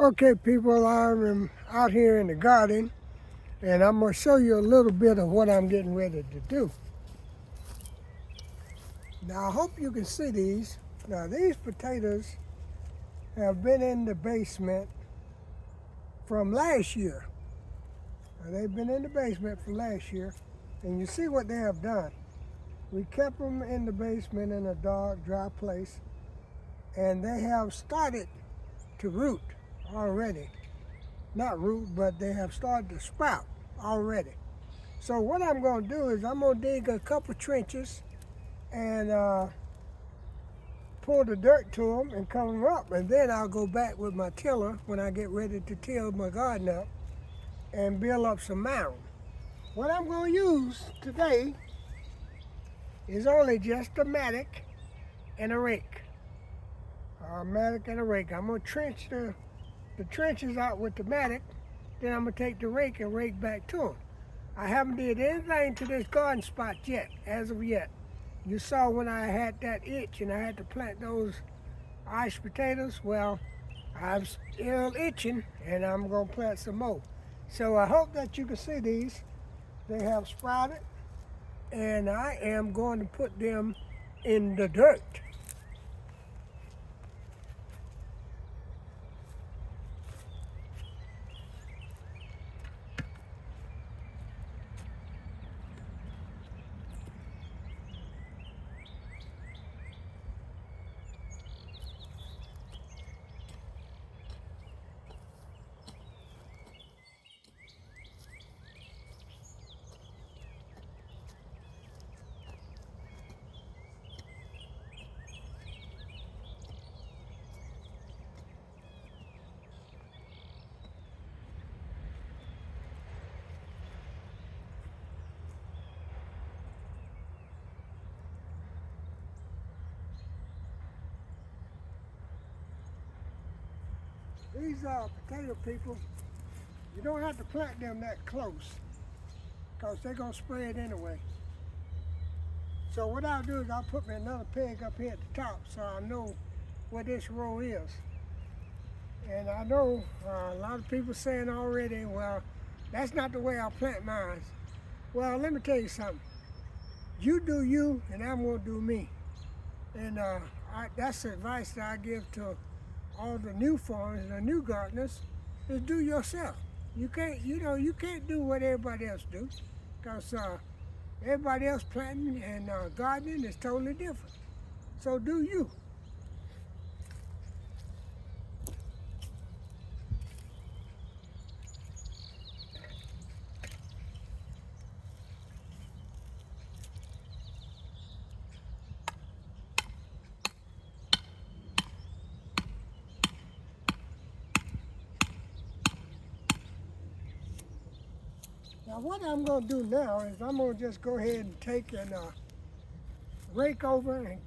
Okay, people, I'm out here in the garden and I'm going to show you a little bit of what I'm getting ready to do. Now, I hope you can see these. Now, these potatoes have been in the basement from last year. Now, they've been in the basement from last year, and you see what they have done. We kept them in the basement in a dark, dry place, and they have started to root already. Not root, but they have started to sprout already. So what I'm going to do is I'm going to dig a couple trenches and pull the dirt to them and cover them up. And then I'll go back with my tiller when I get ready to till my garden up and build up some mound. What I'm going to use today is only just a mattock and a rake. A mattock and a rake. I'm going to trench the trenches out with the mattock. Then I'm going to take the rake and rake back to them. I haven't did anything to this garden spot yet, as of yet. You saw when I had that itch and I had to plant those iced potatoes. Well, I'm still itching and I'm going to plant some more. So I hope that you can see these. They have sprouted and I am going to put them in the dirt. These are potato people. You don't have to plant them that close because they're going to spread anyway. So what I'll do is I'll put me another peg up here at the top so I know where this row is. And I know a lot of people saying already, well, that's not the way I plant mine. Well, let me tell you something. You do you and I'm going to do me. And that's the advice that I give to all the new farmers, the new gardeners, is do yourself. You can't do what everybody else do, because everybody else planting and gardening is totally different. So do you. Now what I'm going to do now is I'm going to just go ahead and take and rake over and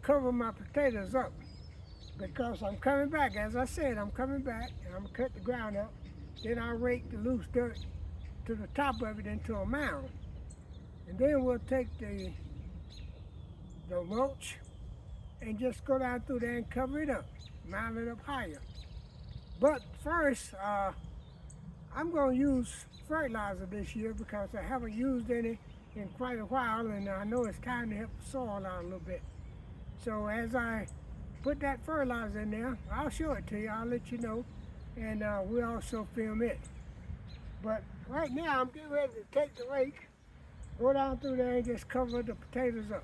cover my potatoes up, because I'm coming back. As I said, I'm coming back and I'm going to cut the ground up. Then I'll rake the loose dirt to the top of it into a mound. And then we'll take the mulch and just go down through there and cover it up, mound it up higher. But first, I'm going to use fertilizer this year because I haven't used any in quite a while, and I know it's time to help the soil out a little bit. So as I put that fertilizer in there, I'll show it to you, I'll let you know, and we'll also film it. But right now I'm getting ready to take the rake, go down through there and just cover the potatoes up.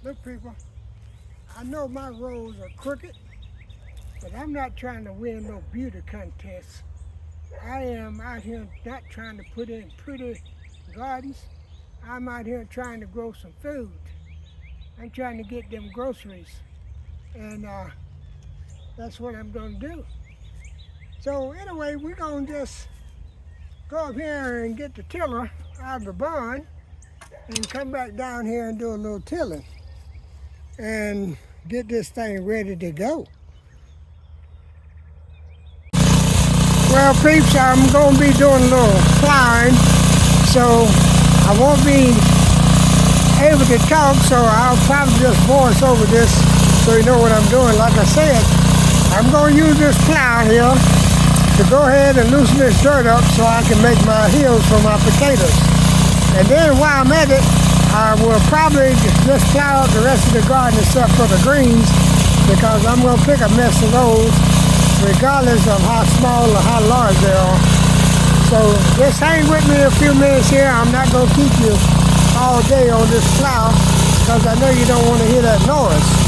Look, people, I know my rows are crooked, but I'm not trying to win no beauty contest. I am out here not trying to put in pretty gardens. I'm out here trying to grow some food. I'm trying to get them groceries. And that's what I'm going to do. So anyway, we're going to just go up here and get the tiller out of the barn and come back down here and do a little tilling and get this thing ready to go. Well, peeps, I'm going to be doing a little plowing, so I won't be able to talk, so I'll probably just voice over this so you know what I'm doing. Like I said, I'm going to use this plow here to go ahead and loosen this dirt up so I can make my hills for my potatoes. And then while I'm at it, I will probably just plow up the rest of the garden except for the greens, because I'm going to pick a mess of those regardless of how small or how large they are. So just hang with me a few minutes here. I'm not going to keep you all day on this plow because I know you don't want to hear that noise.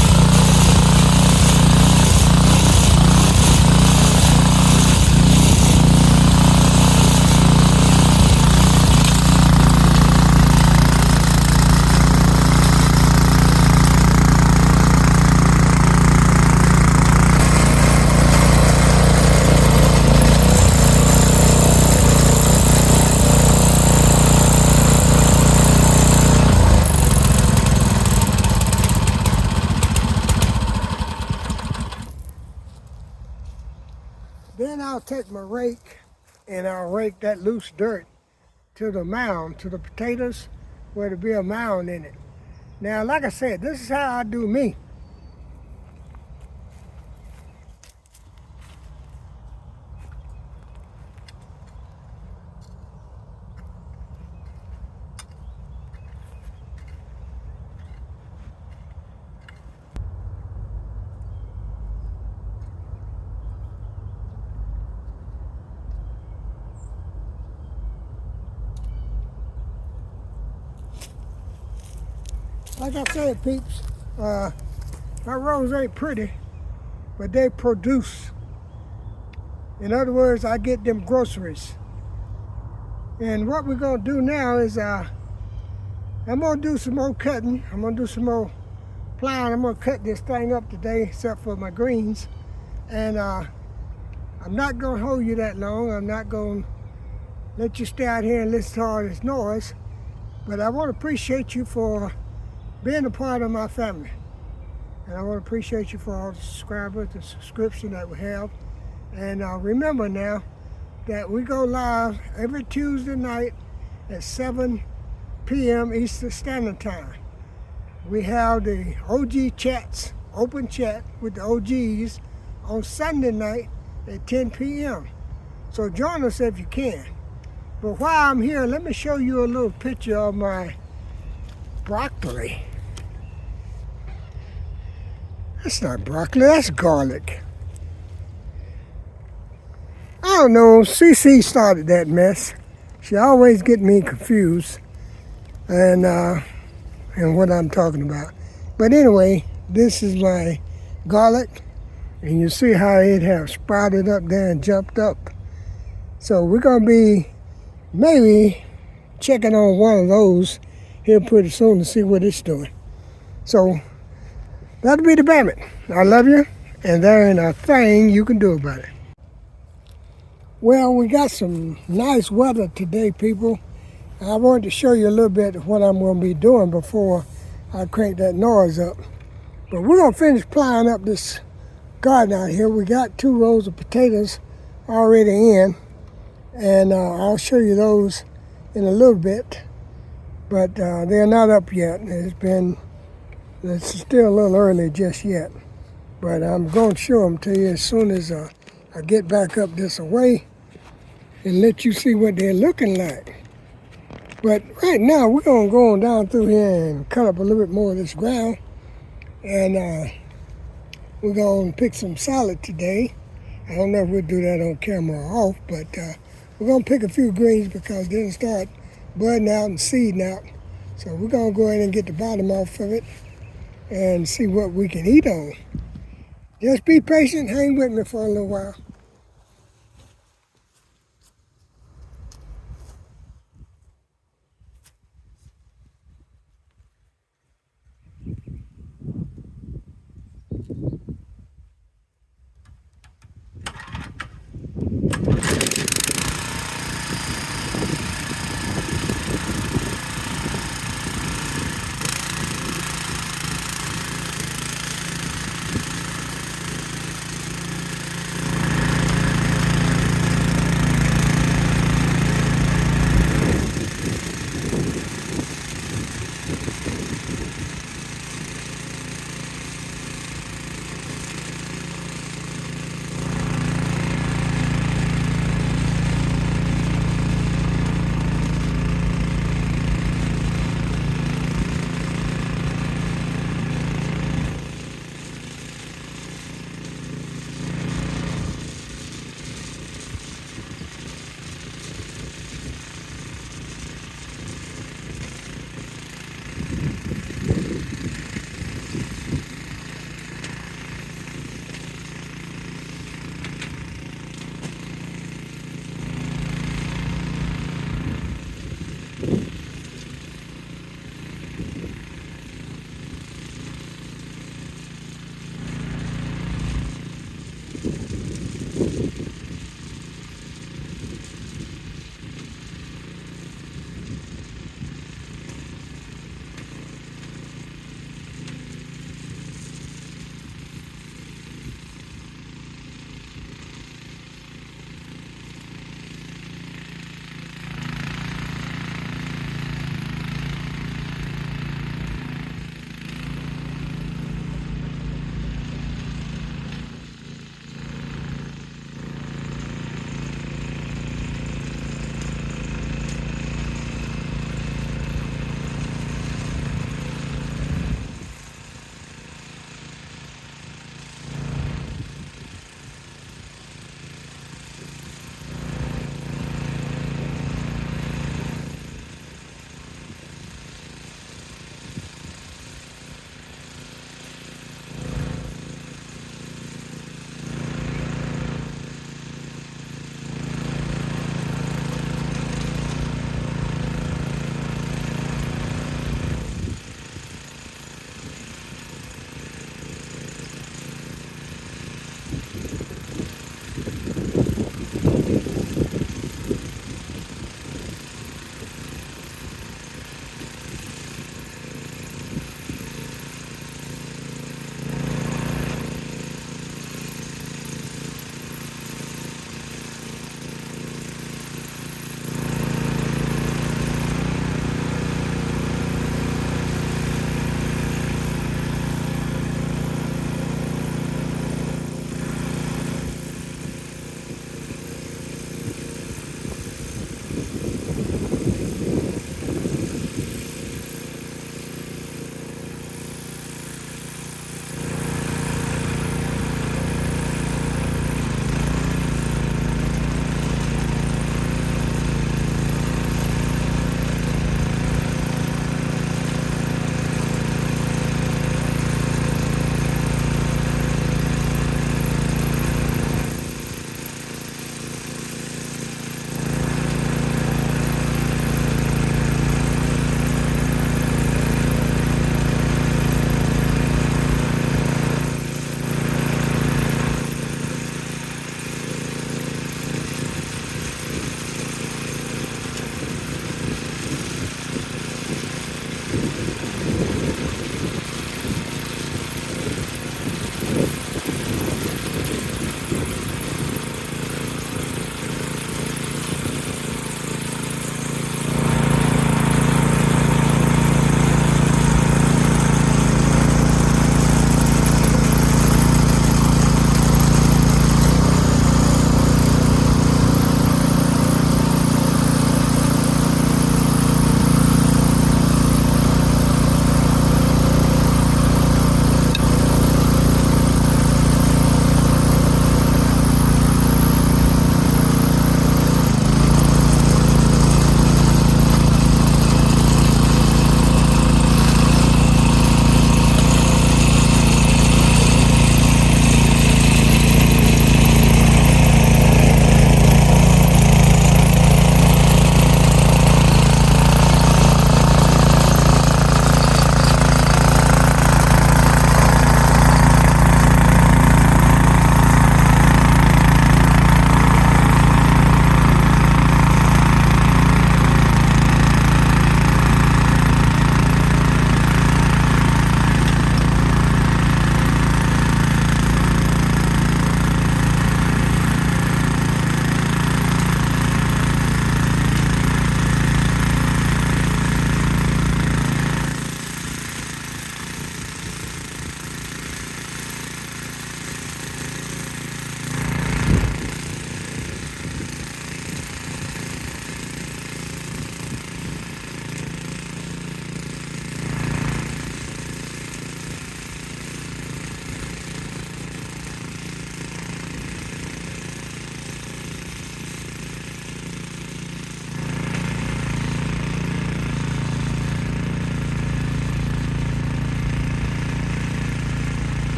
Then I'll take my rake and I'll rake that loose dirt to the mound, to the potatoes, where there'll be a mound in it. Now, like I said, this is how I do me. Like I said, peeps, my rows ain't pretty, but they produce. In other words, I get them groceries. And what we're going to do now is I'm going to do some more cutting. I'm going to do some more plowing. I'm going to cut this thing up today, except for my greens. And I'm not going to hold you that long. I'm not going to let you stay out here and listen to all this noise. But I want to appreciate you for being a part of my family. And I want to appreciate you for all the subscribers, the subscription that we have. And remember now that we go live every Tuesday night at 7 p.m. Eastern Standard Time. We have the OG chats, open chat with the OGs on Sunday night at 10 p.m. So join us if you can. But while I'm here, let me show you a little picture of my broccoli. That's not broccoli, that's garlic. I don't know, CC started that mess. She always gets me confused and what I'm talking about. But anyway, this is my garlic, and you see how it has sprouted up there and jumped up. So we're gonna be maybe checking on one of those here pretty soon to see what it's doing. So that'll be the Bammit. I love you, and there ain't a thing you can do about it. Well, we got some nice weather today, people. I wanted to show you a little bit of what I'm going to be doing before I crank that noise up. But we're going to finish plowing up this garden out here. We got 2 rows of potatoes already in, and I'll show you those in a little bit. But they're not up yet. It's still a little early just yet. But I'm going to show them to you as soon as I get back up this way and let you see what they're looking like. But right now, we're going to go on down through here and cut up a little bit more of this ground. And we're going to pick some salad today. I don't know if we'll do that on camera or off, but we're going to pick a few greens because they'll start budding out and seeding out. So we're going to go ahead and get the bottom off of it and see what we can eat on. Just be patient, hang with me for a little while.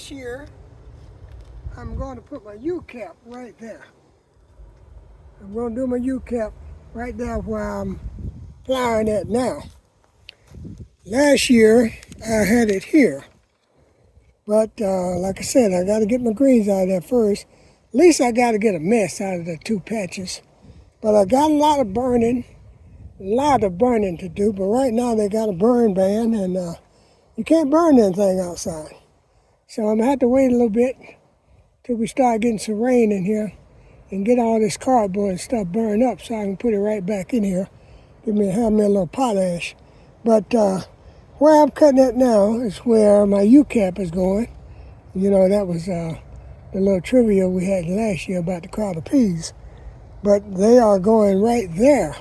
this year, I'm going to put my U-cap right there. I'm going to do my U-cap right there where I'm plowing at now. Last year, I had it here. But like I said, I got to get my greens out of there first. At least I got to get a mess out of the two patches. But I got a lot of burning to do. But right now they got a burn ban, and you can't burn anything outside. So I'm going to have to wait a little bit till we start getting some rain in here and get all this cardboard and stuff burned up so I can put it right back in here. Have me a little potash. But where I'm cutting it now is where my U-cap is going. You know, that was the little trivia we had last year about the crowd of peas. But they are going right there.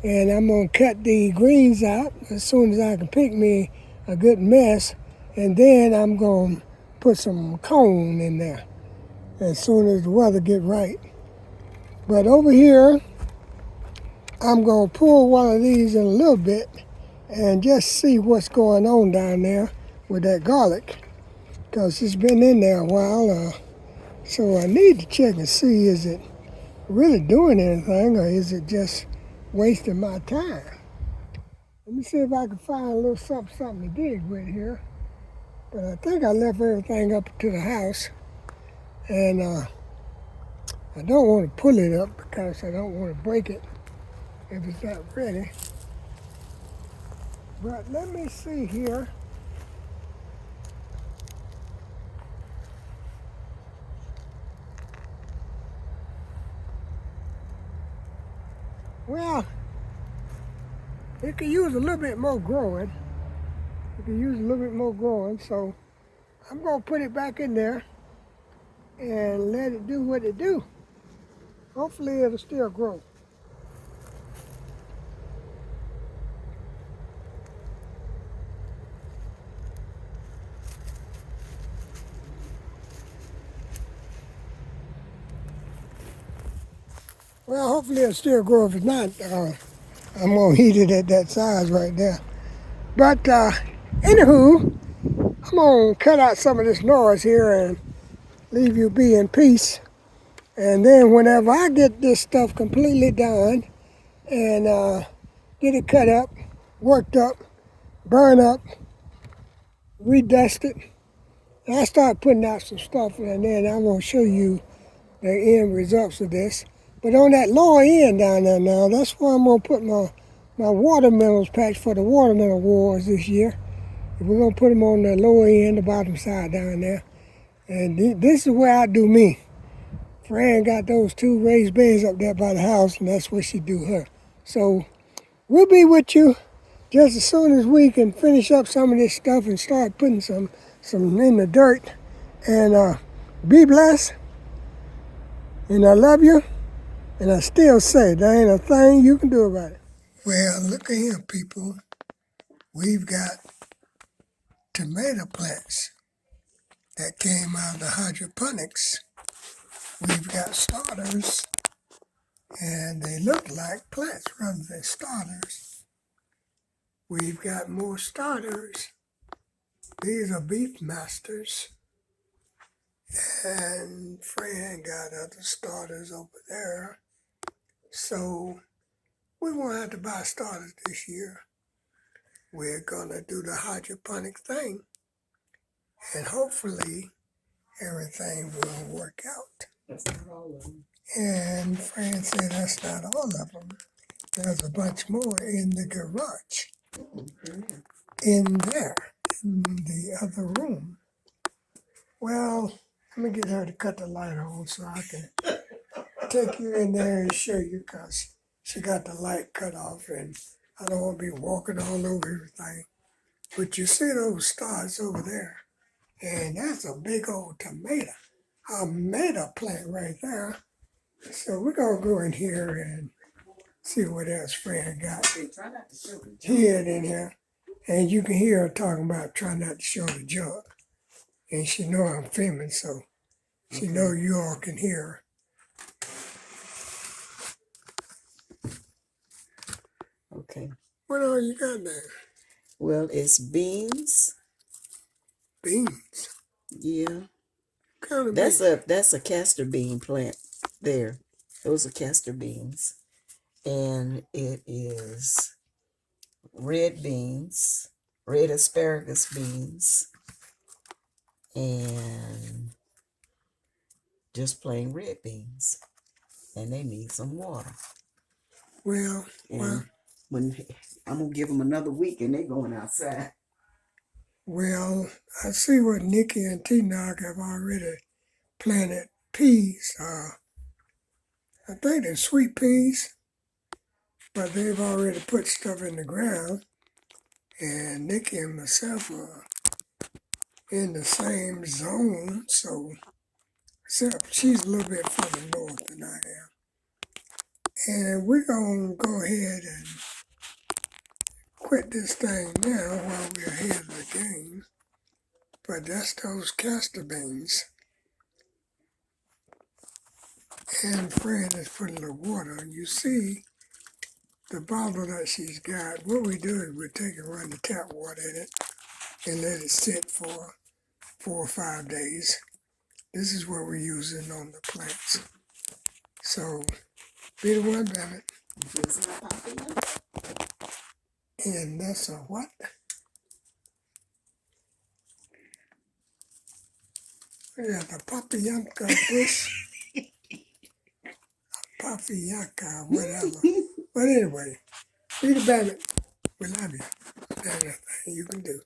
And I'm going to cut the greens out as soon as I can pick me a good mess. And then I'm going to put some cone in there as soon as the weather get right. But over here, I'm going to pull one of these in a little bit and just see what's going on down there with that garlic, because it's been in there a while. So I need to check and see, is it really doing anything or is it just wasting my time? Let me see if I can find a little something to dig with here. But I think I left everything up to the house, and I don't want to pull it up because I don't want to break it if it's not ready. But let me see here. Well, it could use a little bit more growing. So I'm going to put it back in there and let it do what it do. Hopefully it'll still grow. Well, hopefully it'll still grow. If it's not, I'm going to heat it at that size right there. But anywho, I'm going to cut out some of this noise here and leave you be in peace. And then whenever I get this stuff completely done and get it cut up, worked up, burn up, redusted, and I start putting out some stuff, and then I'm going to show you the end results of this. But on that lower end down there now, that's where I'm going to put my watermelons patch for the watermelon wars this year. We're going to put them on the lower end, the bottom side down there. And this is where I do me. Fran got those two raised beds up there by the house, and that's where she do her. So we'll be with you just as soon as we can finish up some of this stuff and start putting some in the dirt. And be blessed. And I love you. And I still say there ain't a thing you can do about it. Well, look at here, people. We've got tomato plants that came out of the hydroponics. We've got starters, and they look like plants rather than starters. We've got more starters. These are beef masters. And Fran got other starters over there. So we won't have to buy starters this year. We're gonna do the hydroponic thing, and hopefully everything will work out. That's not all of them. And Fran said that's not all of them. There's a bunch more in the garage. In there, in the other room. Well, let me get her to cut the light on so I can take you in there and show you, because she got the light cut off and I don't want to be walking all over everything. But you see those stars over there, and that's a big old tomato plant right there. So we're going to go in here and see what else Fran got. She had in here, and you can hear her talking about trying not to show the jug. And she know I'm filming, so she know you all can hear her. Okay. What all you got there? Well, it's beans. Beans. Yeah. Kind of That's a castor bean plant there. Those are castor beans. And it is red beans, red asparagus beans, and just plain red beans. And they need some water. well, And when I'm gonna give them another week and they're going outside. well, I see what Nikki and T-Nog have already planted peas. I think they're sweet peas, but they've already put stuff in the ground. And Nikki and myself are in the same zone, so except she's a little bit further north than I am. And we're gonna go ahead and quit this thing now while we're ahead of the game. But that's those castor beans. And Fran is putting a little water. And you see the bottle that she's got. What we do is we take and run the tap water in it and let it sit for 4 or 5 days. This is what we're using on the plants. So be the one, damn it. And that's a what? Yeah, the Papayanka bush. Papayanka, whatever. But anyway, be the bandit. We love you. That's the thing you can do.